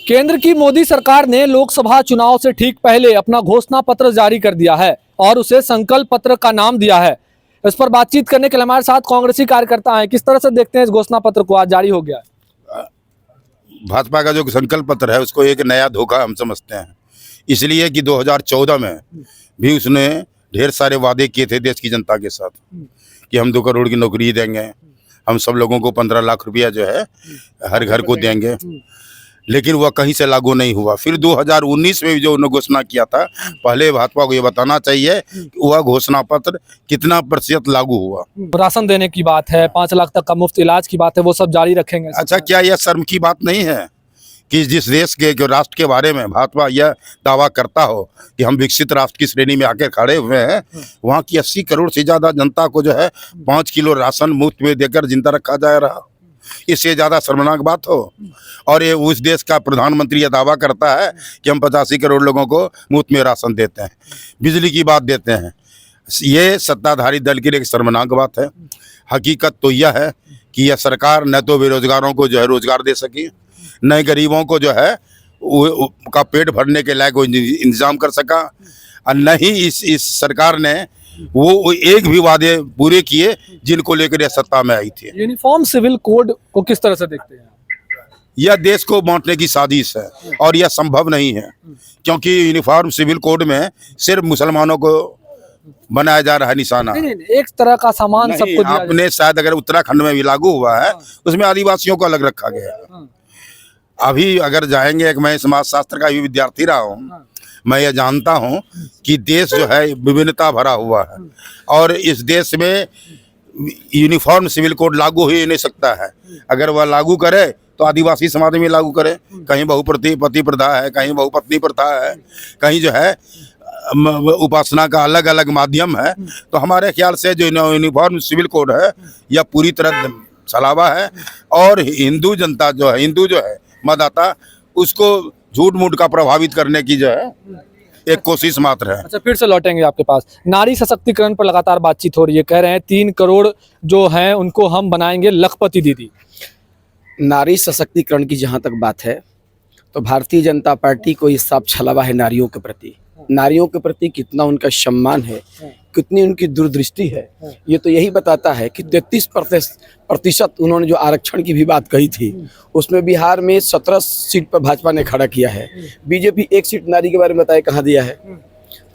केंद्र की मोदी सरकार ने लोकसभा चुनाव से ठीक पहले अपना घोषणा पत्र जारी कर दिया है और उसे संकल्प पत्र का नाम दिया है। इस पर बातचीत करने के लिए हमारे साथ कांग्रेसी कार्यकर्ता हैं। किस तरह से देखते हैं इस घोषणा पत्र को, आज जारी हो गया है? भाजपा का जो संकल्प पत्र है उसको एक नया धोखा हम समझते हैं, इसलिए कि 2014 में भी उसने ढेर सारे वादे किए थे देश की जनता के साथ कि हम 2 करोड़ की नौकरी देंगे, हम सब लोगों को 15 लाख रुपया जो है हर घर को देंगे, लेकिन वह कहीं से लागू नहीं हुआ। फिर 2019 में भी जो उन्होंने घोषणा किया था, पहले भाजपा को ये बताना चाहिए कि वह घोषणा पत्र कितना प्रतिशत लागू हुआ। राशन देने की बात है, 5 लाख तक का मुफ्त इलाज की बात है, वो सब जारी रखेंगे। अच्छा, क्या यह शर्म की बात नहीं है कि जिस देश के जो राष्ट्र के बारे में भाजपा यह दावा करता हो कि हम विकसित राष्ट्र की श्रेणी में आकर खड़े हुए हैं, वहाँ की 80 करोड़ से ज़्यादा जनता को जो है 5 किलो राशन मुफ्त में देकर जिंदा रखा जा रहा, इससे ज़्यादा शर्मनाक बात हो। और ये उस देश का प्रधानमंत्री यह दावा करता है कि हम 85 करोड़ लोगों को मुफ्त में राशन देते हैं, बिजली की बात देते हैं। ये सत्ताधारी दल के लिए एक शर्मनाक बात है। हकीकत तो यह है कि यह सरकार न तो बेरोजगारों को जो है रोजगार दे सकी, न गरीबों को जो है का पेट भरने के लायक इंतजाम कर सका, और न ही इस सरकार ने वो एक भी वादे पूरे किए जिनको लेकर यह सत्ता में आई थी। यूनिफॉर्म सिविल कोड को किस तरह से देखते हैं? यह देश को बांटने की साजिश है और यह संभव नहीं है, क्योंकि यूनिफॉर्म सिविल कोड में सिर्फ मुसलमानों को बनाया जा रहा है निशाना। नहीं, एक तरह का सामान सबको दिया आपने शायद अगर उत्तराखंड में भी लागू हुआ है, उसमें आदिवासियों को अलग रखा गया है। अभी अगर जाएंगे, मैं समाज शास्त्र का भी विद्यार्थी रहा हूँ, मैं ये जानता हूँ कि देश जो है विभिन्नता भरा हुआ है और इस देश में यूनिफॉर्म सिविल कोड लागू हो ही नहीं सकता है। अगर वह लागू करे तो आदिवासी समाज में लागू करे। कहीं बहुपति प्रथा है, कहीं बहुपत्नी प्रथा है, कहीं जो है उपासना का अलग अलग माध्यम है। तो हमारे ख्याल से जो यूनिफॉर्म सिविल कोड है यह पूरी तरह छलावा है और हिंदू जनता जो है, हिंदू जो है मतदाता, उसको झूठ मूठ का प्रभावित करने की जो है एक कोशिश मात्र है। अच्छा, फिर से लौटेंगे आपके पास। नारी सशक्तिकरण पर लगातार बातचीत हो रही है, कह रहे हैं 3 करोड़ जो हैं उनको हम बनाएंगे लखपति दीदी। नारी सशक्तिकरण की जहाँ तक बात है तो भारतीय जनता पार्टी को ये साफ छलावा है नारियों के प्रति। नारियों के प्रति कितना उनका सम्मान है, कितनी उनकी दूरदृष्टि है, ये तो यही बताता है कि 33% उन्होंने जो आरक्षण की भी बात कही थी, उसमें बिहार में 17 सीट पर भाजपा ने खड़ा किया है। बीजेपी 1 सीट नारी के बारे में बताए कहाँ दिया है।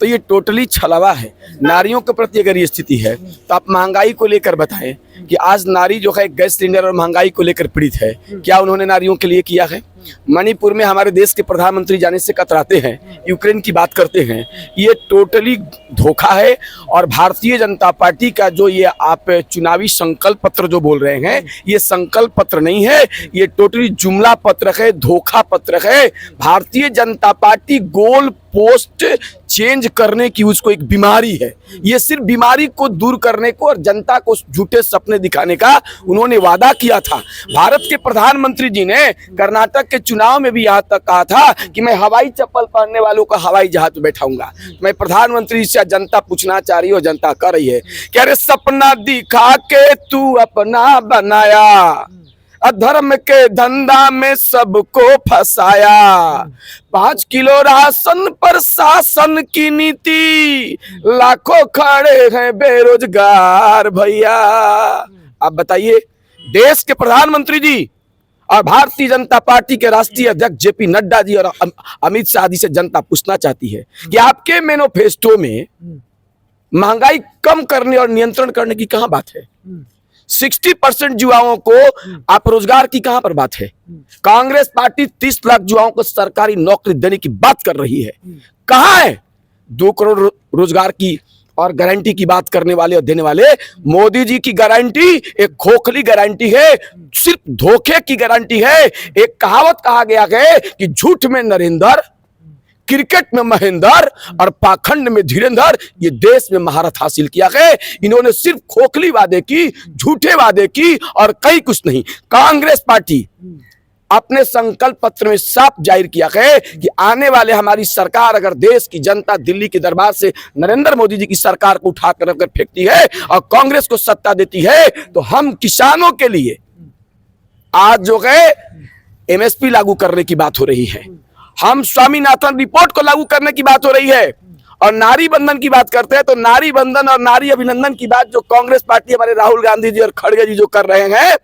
तो ये टोटली छलावा है। नारियों के प्रति अगर ये स्थिति है तो आप महंगाई को लेकर बताएं कि आज नारी जो है गैस सिलेंडर और महंगाई को लेकर पीड़ित है, क्या उन्होंने नारियों के लिए किया है? मणिपुर में हमारे देश के प्रधानमंत्री जाने से कतराते हैं, यूक्रेन की बात करते हैं। ये टोटली धोखा है। और भारतीय जनता पार्टी का जो ये आप चुनावी संकल्प पत्र जो बोल रहे हैं, ये संकल्प पत्र नहीं है, ये टोटली जुमला पत्र है, धोखा पत्र है। Bharatiya Janata party goal post change करने की उसको एक बीमारी है। ये सिर्फ बीमारी को दूर करने को और जनता को झूठे सपने दिखाने का उन्होंने वादा किया था। भारत के प्रधानमंत्री जी ने कर्नाटक के चुनाव में भी यहाँ तक कहा था कि मैं हवाई चप्पल पहनने वालों को हवाई जहाज में बैठाऊंगा। मैं प्रधानमंत्री से जनता पूछना चाह रही हूँ, जनता कर रही है कि अरे सपना दिखा के तू अपना बनाया, अधर्म के धंधा में सबको फंसाया, 5 किलो राशन पर शासन की नीति, लाखों खड़े हैं बेरोजगार भैया। आप बताइए, देश के प्रधानमंत्री जी और भारतीय जनता पार्टी के राष्ट्रीय अध्यक्ष जेपी नड्डा जी और अमित शाह जी से जनता पूछना चाहती है कि आपके मैनिफेस्टो में महंगाई कम करने और नियंत्रण करने की कहां बात है? 60% युवाओं को आप रोजगार की कहां पर बात है? कांग्रेस पार्टी 30 लाख युवाओं को सरकारी नौकरी देने की बात कर रही है, कहां है 2 करोड़ रोजगार की और गारंटी की बात करने वाले और देने वाले? मोदी जी की गारंटी एक खोखली गारंटी है, सिर्फ धोखे की गारंटी है। एक कहावत कहा गया है कि झूठ में नरेंद्र, क्रिकेट में महेंद्र और पाखंड में धीरेंद्र। ये देश में महारत हासिल किया है। इन्होंने सिर्फ खोखली वादे की, झूठे वादे की और कई कुछ नहीं। कांग्रेस पार्टी अपने संकल्प पत्र में साफ जाहिर किया है कि आने वाले हमारी सरकार अगर देश की जनता दिल्ली के दरबार से नरेंद्र मोदी जी की सरकार को उठाकर रखकर फेंकती है और कांग्रेस को सत्ता देती है, तो हम किसानों के लिए आज जो है एमएसपी लागू करने की बात हो रही है, हम स्वामीनाथन रिपोर्ट को लागू करने की बात हो रही है, और नारी बंधन की बात करते हैं तो नारी बंधन और नारी अभिनंदन की बात जो कांग्रेस पार्टी हमारे राहुल गांधी जी और खड़गे जी जो कर रहे हैं,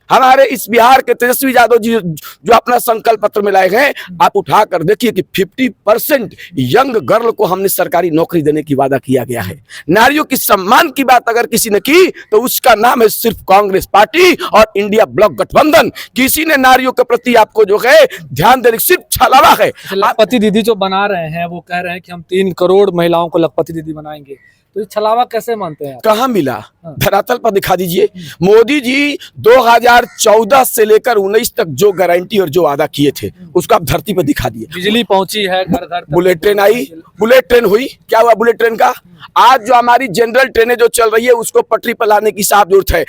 हमारे इस बिहार के तेजस्वी यादव जी जो अपना संकल्प पत्र में लाए हैं, आप उठाकर देखिए कि 50% यंग गर्ल को हमने सरकारी नौकरी देने की वादा किया गया है। नारियों की सम्मान की बात अगर किसी ने की तो उसका नाम है सिर्फ कांग्रेस पार्टी और इंडिया ब्लॉक गठबंधन। किसी ने नारियों के प्रति आपको जो है ध्यान देने सिर्फ छलावा है। लखपति दीदी जो बना रहे हैं वो कह रहे हैं कि हम 3 करोड़ महिलाओं को लखपति दीदी बनाएंगे, तो ये छलावा कैसे मानते हैं आप? कहां मिला, धरातल पर दिखा दीजिए। मोदी जी 2014 से लेकर 19 तक जो गारंटी और जो वादा किए थे उसको आप धरती पर दिखा दिए। बिजली पहुंची है घर घर तक, बुलेट ट्रेन आई, बुलेट ट्रेन हुई, क्या हुआ बुलेट ट्रेन का? आज जो हमारी जनरल ट्रेनें जो चल रही है उसको पटरी पर लाने की साफ जरूरत है।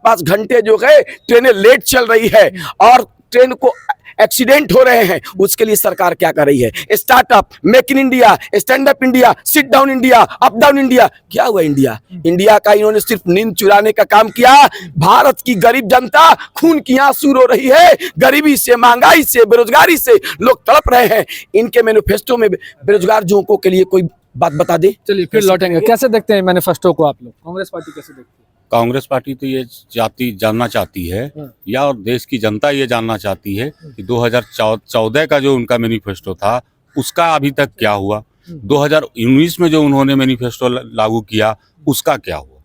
5 घंटे जो है ट्रेनें लेट चल रही है और ट्रेन को एक्सीडेंट हो रहे हैं। उसके लिए सरकार क्या कर रही है? Startup, make in India, stand up India, sit down India, up down India. क्या हुआ इंडिया का इन्होंने सिर्फ नींद चुराने का काम किया। भारत की गरीब जनता खून की आंसू रो रही है, गरीबी से, महंगाई से, बेरोजगारी से लोग तड़प रहे हैं। इनके मैनिफेस्टो में बेरोजगार युवकों के लिए कोई बात बता दे। चलिए फिर लौटेंगे। कैसे देखते हैं मैनिफेस्टो को आप लोग? कांग्रेस पार्टी कैसे देखती है? कांग्रेस पार्टी तो ये जानना चाहती है या और देश की जनता ये जानना चाहती है कि 2014 का जो उनका मैनिफेस्टो था उसका अभी तक क्या हुआ, 2019 में जो उन्होंने मैनिफेस्टो लागू किया उसका क्या हुआ,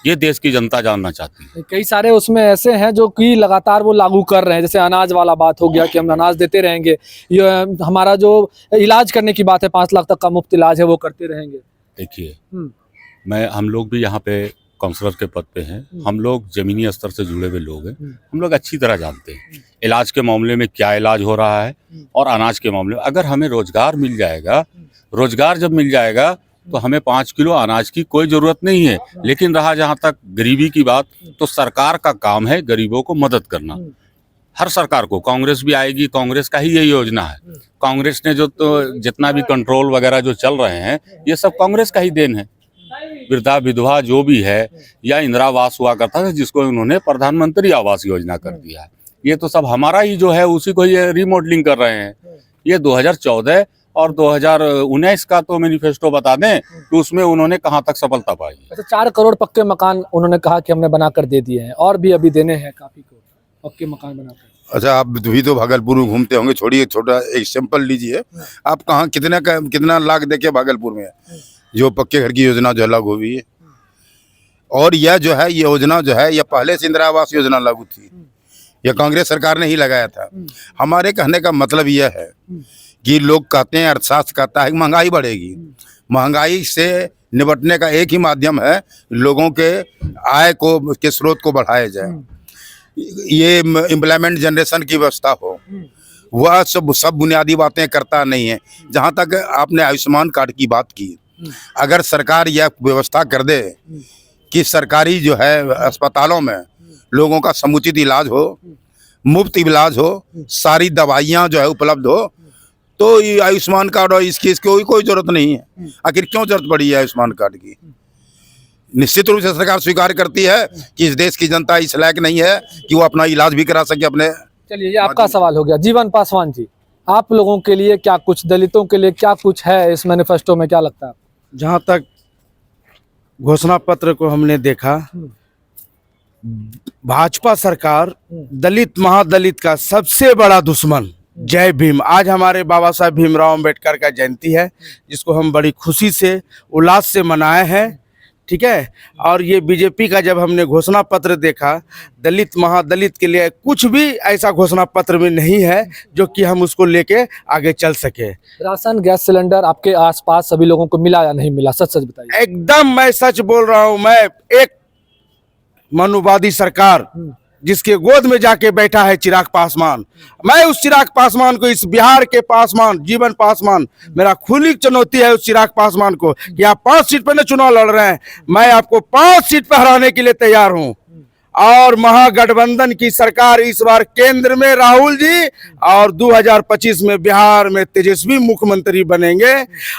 ये देश की जनता जानना चाहती है। कई सारे उसमें ऐसे हैं जो कि लगातार वो लागू कर रहे हैं, जैसे अनाज वाला बात हो गया कि हम अनाज देते रहेंगे, ये हमारा जो इलाज करने की बात है 5 लाख तक का मुफ्त इलाज है वो करते रहेंगे। देखिए, हम लोग भी यहाँ पे काउंसलर के पद पे हैं, हम लोग जमीनी स्तर से जुड़े हुए लोग हैं, हम लोग अच्छी तरह जानते हैं इलाज के मामले में क्या इलाज हो रहा है और अनाज के मामले में। अगर हमें रोजगार मिल जाएगा, रोजगार जब मिल जाएगा तो हमें 5 किलो अनाज की कोई जरूरत नहीं है। लेकिन रहा जहाँ तक गरीबी की बात, तो सरकार का काम है गरीबों को मदद करना। हर सरकार को, कांग्रेस भी आएगी, कांग्रेस का ही ये योजना है। कांग्रेस ने जो तो जितना भी कंट्रोल वगैरह जो चल रहे हैं ये सब कांग्रेस का ही देन है। वृद्धा विधवा जो भी है, या इंदिरा आवास हुआ करता था जिसको उन्होंने प्रधानमंत्री आवास योजना कर दिया है, ये तो सब हमारा ही जो है उसी को ये रिमॉडलिंग कर रहे हैं। ये 2014 और 2019 का तो मैनिफेस्टो बता दें कि उसमें उन्होंने कहां तक सफलता पाई। अच्छा, 4 करोड़ पक्के मकान उन्होंने कहा कि हमने बनाकर दे दिए हैं और भी अभी देने हैं काफी को पक्के मकान बनाकर। अच्छा, आप भी तो भागलपुर में घूमते होंगे, छोड़िए छोटा एक सैंपल लीजिए। आप कहाँ कितना लाख देके भागलपुर में जो पक्के घर की योजना जो लागू हुई है, और यह जो है ये योजना जो है यह पहले से इंदिरा आवास योजना लागू थी, यह कांग्रेस सरकार ने ही लगाया था। हमारे कहने का मतलब यह है कि लोग कहते हैं, अर्थशास्त्र कहता है कि महंगाई बढ़ेगी, महंगाई से निपटने का एक ही माध्यम है लोगों के आय को के स्रोत को बढ़ाया जाए, ये एम्प्लॉयमेंट जनरेशन की व्यवस्था हो। वह सब बुनियादी बातें करता नहीं है। जहाँ तक आपने आयुष्मान कार्ड की बात की, अगर सरकार यह व्यवस्था कर दे कि सरकारी जो है अस्पतालों में लोगों का समुचित इलाज हो, मुफ्त इलाज हो, सारी दवाइयाँ जो है उपलब्ध हो, तो ये आयुष्मान कार्ड और इसकी कोई जरूरत नहीं है। आखिर क्यों जरूरत पड़ी है आयुष्मान कार्ड की? निश्चित रूप से सरकार स्वीकार करती है कि इस देश की जनता इस लायक नहीं है कि वो अपना इलाज भी करा सके अपने। चलिए, ये आपका सवाल हो गया। जीवन पासवान जी, आप लोगों के लिए क्या कुछ, दलितों के लिए क्या कुछ है इस मैनिफेस्टो में, क्या लगता है? जहाँ तक घोषणा पत्र को हमने देखा, भाजपा सरकार दलित महादलित का सबसे बड़ा दुश्मन। जय भीम। आज हमारे बाबा साहब भीमराव अंबेडकर का जयंती है, जिसको हम बड़ी खुशी से उल्लास से मनाए हैं, ठीक है। और ये बीजेपी का जब हमने घोषणा पत्र देखा, दलित महादलित के लिए कुछ भी ऐसा घोषणा पत्र में नहीं है जो कि हम उसको लेके आगे चल सके। राशन गैस सिलेंडर आपके आसपास सभी लोगों को मिला या नहीं मिला? सच बताइए। एकदम मैं सच बोल रहा हूँ। मैं एक मनुवादी सरकार जिसके गोद में जाके बैठा है चिराग पासवान, मैं उस चिराग पासवान को, इस बिहार के पासवान, जीवन पासवान, मेरा खुली चुनौती है उस चिराग पासवान को कि आप 5 सीट पर न चुनाव लड़ रहे हैं, मैं आपको 5 सीट पर हराने के लिए तैयार हूं। और महागठबंधन की सरकार इस बार केंद्र में राहुल जी और 2025 में बिहार में तेजस्वी मुख्यमंत्री बनेंगे।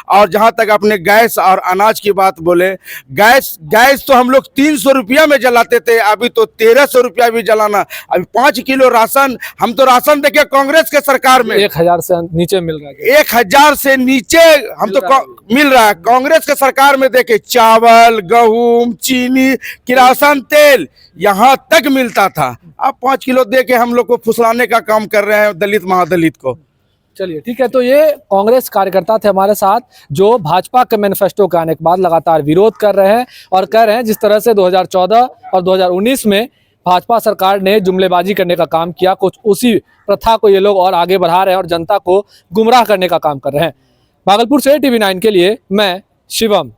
और जहां तक अपने गैस और अनाज की बात बोले, गैस तो हम लोग 300 रुपया में जलाते थे, अभी तो 1300 रुपया भी जलाना। अभी 5 किलो राशन, हम तो राशन देखे कांग्रेस के सरकार में 1000 से नीचे मिल रहा है। 1000 से नीचे हम तो मिल रहा है। कांग्रेस के सरकार में देखे चावल, गेहूं, चीनी, किरासन तेल यहाँ तक मिलता था। अब 5 किलो दे के हम लोग को फुसलाने का काम कर रहे हैं दलित महादलित को। चलिए ठीक है, तो ये कांग्रेस कार्यकर्ता थे हमारे साथ जो भाजपा के मैनिफेस्टो के आने के बाद लगातार विरोध कर रहे हैं और कह रहे हैं जिस तरह से 2014 और 2019 में भाजपा सरकार ने जुमलेबाजी करने का काम किया, कुछ उसी प्रथा को ये लोग और आगे बढ़ा रहे हैं और जनता को गुमराह करने का काम कर रहे हैं। भागलपुर से TV9 के लिए मैं शिवम।